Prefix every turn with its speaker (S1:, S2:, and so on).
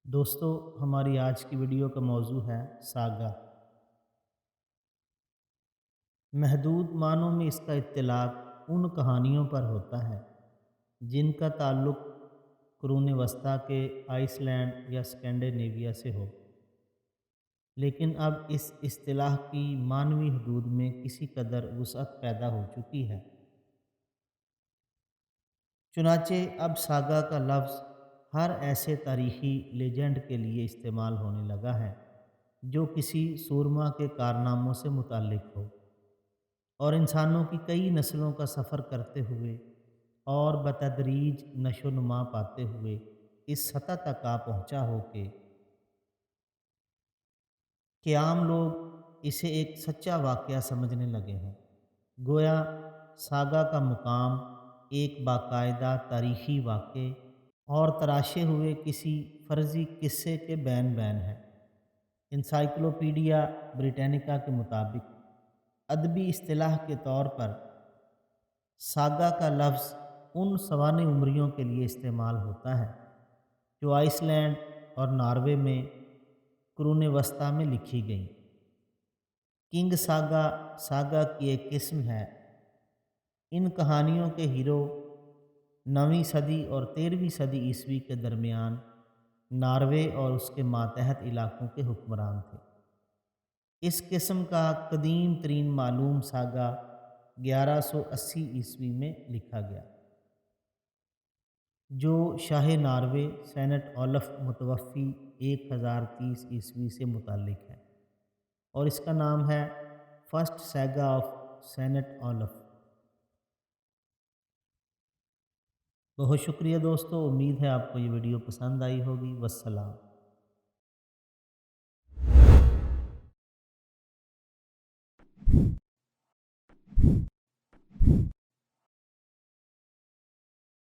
S1: دوستو، ہماری آج کی ویڈیو کا موضوع ہے ساگا۔ محدود معنوں میں اس کا اطلاق ان کہانیوں پر ہوتا ہے جن کا تعلق قرون وسطیٰ کے آئس لینڈ یا اسکینڈینیویا سے ہو، لیکن اب اس اصطلاح کی معنوی حدود میں کسی قدر وسعت پیدا ہو چکی ہے۔ چنانچہ اب ساگا کا لفظ ہر ایسے تاریخی لیجنڈ کے لیے استعمال ہونے لگا ہے جو کسی سورما کے کارناموں سے متعلق ہو اور انسانوں کی کئی نسلوں کا سفر کرتے ہوئے اور بتدریج نشو و نما پاتے ہوئے اس سطح تک آ پہنچا ہو کہ عام لوگ اسے ایک سچا واقعہ سمجھنے لگے ہیں۔ گویا ساگا کا مقام ایک باقاعدہ تاریخی واقعے اور تراشے ہوئے کسی فرضی قصے کے بین بین ہے۔ انسائکلوپیڈیا بریٹینیکا کے مطابق ادبی اصطلاح کے طور پر ساگا کا لفظ ان سوانح عمریوں کے لیے استعمال ہوتا ہے جو آئس لینڈ اور ناروے میں قرون وسطیٰ میں لکھی گئیں۔ کنگ ساگا ساگا کی ایک قسم ہے۔ ان کہانیوں کے ہیرو 9ویں صدی اور 13ویں صدی عیسوی کے درمیان ناروے اور اس کے ماتحت علاقوں کے حکمران تھے۔ اس قسم کا قدیم ترین معلوم ساگا 1180 عیسوی میں لکھا گیا، جو شاہ ناروے سینٹ اولف متوفی 1030 عیسوی سے متعلق ہے، اور اس کا نام ہے فرسٹ سیگا آف سینٹ اولف۔ بہت شکریہ دوستو، امید ہے آپ کو یہ ویڈیو پسند آئی ہوگی۔ والسلام۔